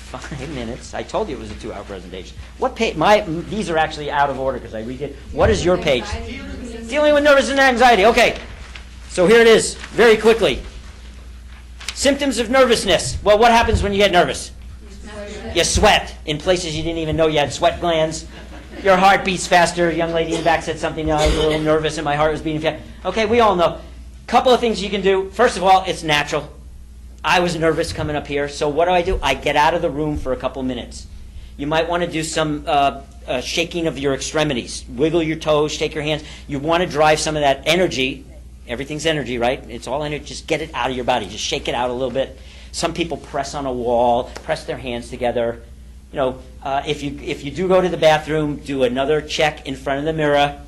5 minutes. I told you it was a 2-hour presentation. What page? These are actually out of order because I redid. What is your page? Dealing with nervousness and anxiety. Okay. So here it is, very quickly. Symptoms of nervousness. Well, what happens when you get nervous? You sweat in places you didn't even know you had sweat glands. Your heart beats faster. A young lady in the back said something, I was a little nervous and my heart was beating fast. Okay, we all know. Couple of things you can do. First of all, it's natural. I was nervous coming up here, so what do? I get out of the room for a couple minutes. You might want to do some shaking of your extremities. Wiggle your toes, shake your hands. You want to drive some of that energy. Everything's energy, right? It's all energy. Just get it out of your body. Just shake it out a little bit. Some people press on a wall, press their hands together. You know, if you do go to the bathroom, do another check in front of the mirror.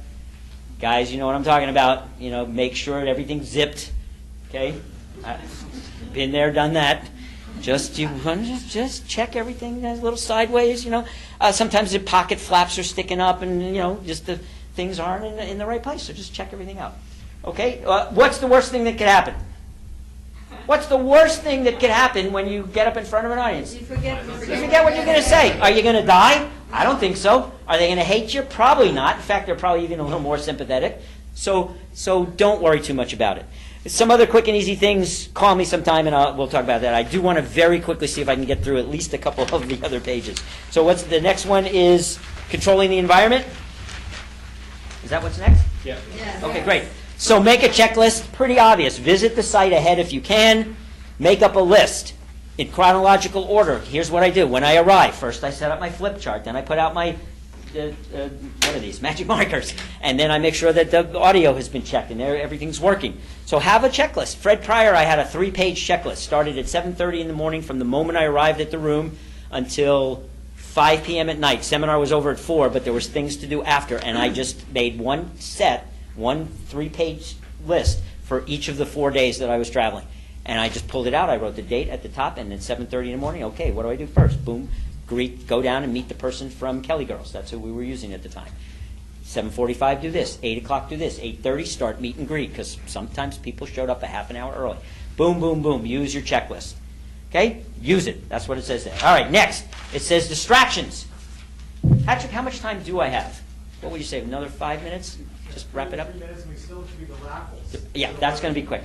Guys, you know what I'm talking about. You know, make sure everything's zipped. Okay? Been there, done that. Just check everything a little sideways. You know, sometimes the pocket flaps are sticking up, and you know, just the things aren't in the right place. So just check everything out. Okay? What's the worst thing that could happen? What's the worst thing that could happen when you get up in front of an audience? You forget what you're going to say. Are you going to die? I don't think so. Are they going to hate you? Probably not. In fact, they're probably even a little more sympathetic. So don't worry too much about it. Some other quick and easy things, call me sometime and we'll talk about that. I do want to very quickly see if I can get through at least a couple of the other pages. So what's the next one is controlling the environment. Is that what's next? Yeah. Okay, great. So make a checklist, pretty obvious. Visit the site ahead if you can. Make up a list in chronological order. Here's what I do. When I arrive, first I set up my flip chart. Then I put out my, what are these, magic markers. And then I make sure that the audio has been checked and everything's working. So have a checklist. Fred Pryor, I had a 3-page checklist. Started at 7:30 in the morning from the moment I arrived at the room until 5 p.m. at night. Seminar was over at 4, but there was things to do after. And I just made one 3-page list for each of the 4 days that I was traveling. And I just pulled it out. I wrote the date at the top, and then 7:30 in the morning, okay, what do I do first? Boom, go down and meet the person from Kelly Girls. That's who we were using at the time. 7:45, do this. 8 o'clock, do this. 8:30, start meet and greet, because sometimes people showed up a half an hour early. Boom, boom, boom. Use your checklist. Okay? Use it. That's what it says there. All right, next. It says distractions. Patrick, how much time do I have? What would you say, another 5 minutes? Just wrap it up. 3 minutes, and we still should be the raffles. Yeah, that's going to be quick.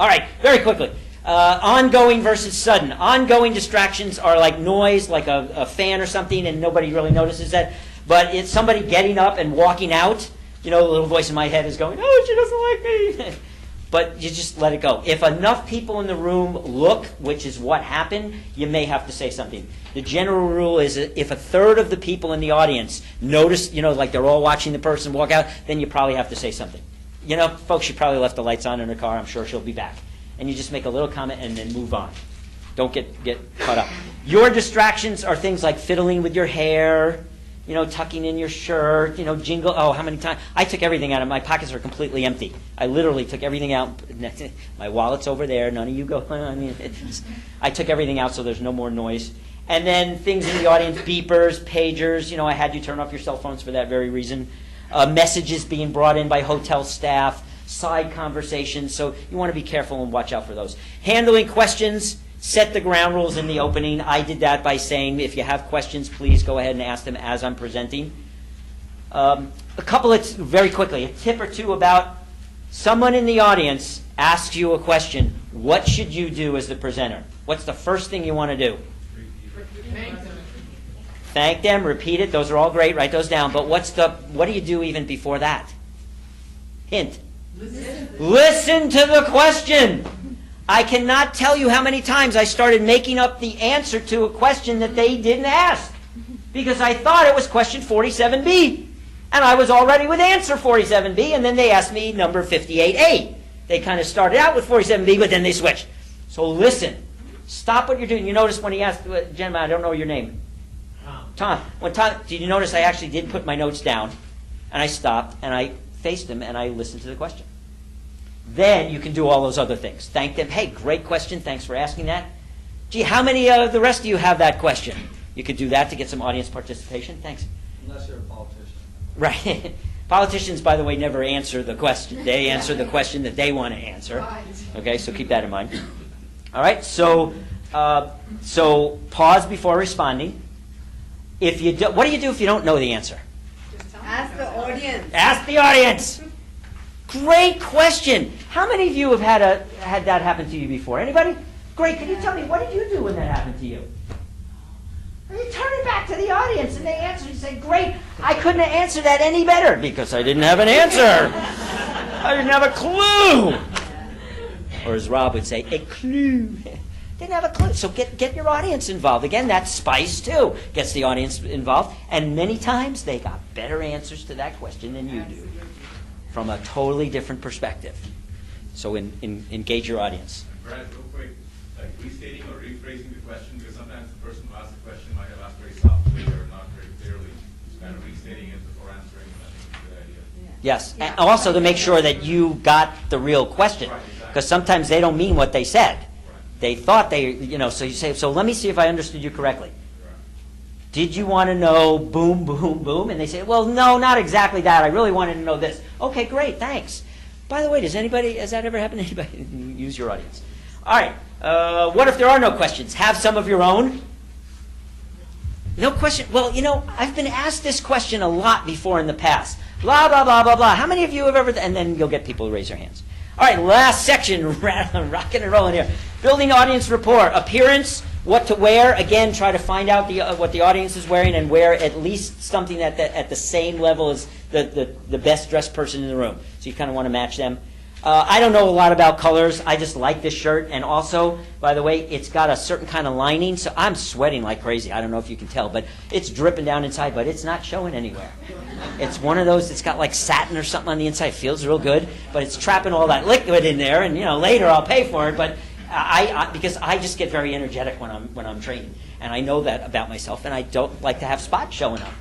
All right, very quickly. Ongoing versus sudden. Ongoing distractions are like noise, like a fan or something, and nobody really notices that. But it's somebody getting up and walking out. You know, the little voice in my head is going, oh, she doesn't like me. But you just let it go. If enough people in the room look, which is what happened, you may have to say something. The general rule is that if a third of the people in the audience notice, you know, like they're all watching the person walk out, then you probably have to say something. You know, folks, she probably left the lights on in her car. I'm sure she'll be back. And you just make a little comment and then move on. Don't get caught up. Your distractions are things like fiddling with your hair, you know, tucking in your shirt, you know, jingle. Oh, how many times? I took everything out. My pockets are completely empty. I literally took everything out. My wallet's over there. None of you go. I mean, I took everything out so there's no more noise. And then things in the audience, beepers, pagers. You know, I had you turn off your cell phones for that very reason. Messages being brought in by hotel staff, side conversations. So you want to be careful and watch out for those. Handling questions. Set the ground rules in the opening. I did that by saying, if you have questions, please go ahead and ask them as I'm presenting. A couple of, very quickly, a tip or two about someone in the audience asks you a question. What should you do as the presenter? What's the first thing you want to do? Thank them, repeat it. Those are all great. Write those down. But what do you do even before that? Hint. Listen to the question. I cannot tell you how many times I started making up the answer to a question that they didn't ask because I thought it was question 47B. And I was already with answer 47B, and then they asked me number 58A. They kind of started out with 47B, but then they switched. So listen. Stop what you're doing. You notice when he asked, gentlemen, I don't know your name. Tom. Did you notice I actually did put my notes down, and I stopped, and I faced him, and I listened to the question. Then you can do all those other things. Thank them. Hey, great question. Thanks for asking that. Gee, how many of the rest of you have that question? You could do that to get some audience participation. Thanks. Unless you're a politician. Right. Politicians, by the way, never answer the question. They answer the question that they want to answer. Okay, so keep that in mind. All right, so pause before responding. If you do, what do you do if you don't know the answer? Ask the audience. Ask the audience. Great question. How many of you have had that happen to you before? Anybody? Great. Can you tell me, what did you do when that happened to you? And you turn it back to the audience and they answer. You say, great. I couldn't have answered that any better because I didn't have an answer. I didn't have a clue. Or as Rob would say, a clue. Didn't have a clue. So get your audience involved. Again, that's spice too. Gets the audience involved. And many times they got better answers to that question than you do. From a totally different perspective. So engage your audience. Brad, real quick, like restating or rephrasing the question, because sometimes the person who asked the question might have asked very softly or not very clearly. Just kind of restating it before answering, I think is a good idea. Yes. And also to make sure that you got the real question. Because sometimes they don't mean what they said. They thought so you say, so let me see if I understood you correctly. Did you want to know boom, boom, boom? And they say, well, no, not exactly that. I really wanted to know this. Okay, great, thanks. By the way, has that ever happened to anybody? Use your audience. All right, what if there are no questions? Have some of your own. No question. Well, I've been asked this question a lot before in the past. Blah, blah, blah, blah, blah. How many of you have ever, and then you'll get people to raise their hands. All right, last section, rocking and rolling here. Building audience rapport. Appearance, what to wear. Again, try to find out what the audience is wearing and wear at least something that at the same level as the best dressed person in the room. So you kind of want to match them. I don't know a lot about colors. I just like this shirt. And also, by the way, it's got a certain kind of lining. So I'm sweating like crazy. I don't know if you can tell, but it's dripping down inside, but it's not showing anywhere. It's one of those that's got like satin or something on the inside. Feels real good, but it's trapping all that liquid in there. And later I'll pay for it. But because I just get very energetic when I'm training, and I know that about myself, and I don't like to have spots showing up.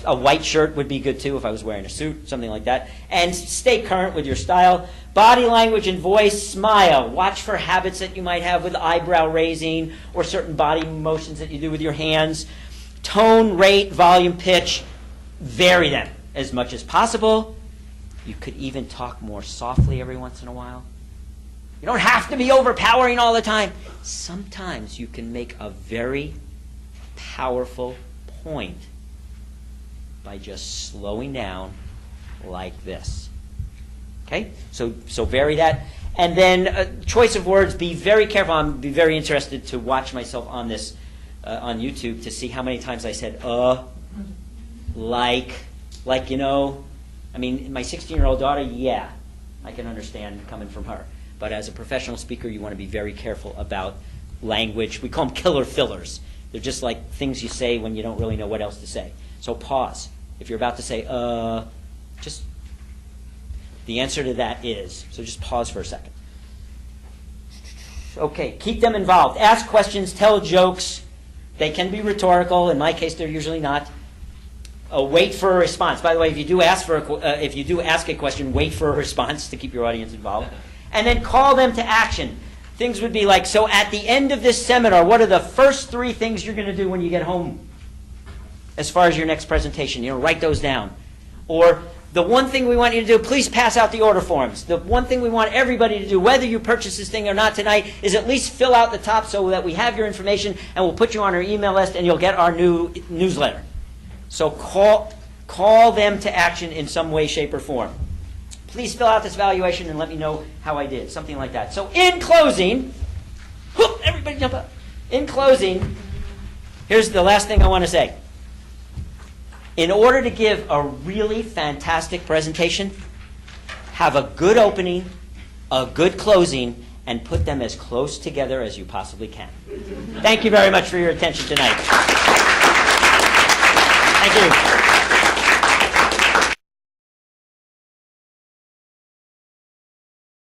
A white shirt would be good too if I was wearing a suit, something like that. And stay current with your style. Body language and voice, smile. Watch for habits that you might have with eyebrow raising or certain body motions that you do with your hands. Tone, rate, volume, pitch. Vary them as much as possible. You could even talk more softly every once in a while. You don't have to be overpowering all the time. Sometimes you can make a very powerful point by just slowing down like this. Okay? So vary that. And then choice of words, be very careful. I'm be very interested to watch myself on this on YouTube to see how many times I said like my 16-year-old daughter, yeah, I can understand coming from her. But as a professional speaker, you want to be very careful about language. We call them killer fillers. They're just like things you say when you don't really know what else to say. So pause. If you're about to say, just the answer to that is. So just pause for a second. Okay, keep them involved. Ask questions, tell jokes. They can be rhetorical. In my case, they're usually not. Wait for a response. By the way, if you do ask a question, wait for a response to keep your audience involved. And then call them to action. Things would be like, so at the end of this seminar, what are the first 3 things you're going to do when you get home as far as your next presentation? Write those down. Or the one thing we want you to do, please pass out the order forms. The one thing we want everybody to do, whether you purchase this thing or not tonight, is at least fill out the top so that we have your information and we'll put you on our email list and you'll get our new newsletter. So call them to action in some way, shape, or form. Please fill out this evaluation and let me know how I did. Something like that. So in closing, whoop, everybody jump up. In closing, here's the last thing I want to say. In order to give a really fantastic presentation, have a good opening, a good closing, and put them as close together as you possibly can. Thank you very much for your attention tonight.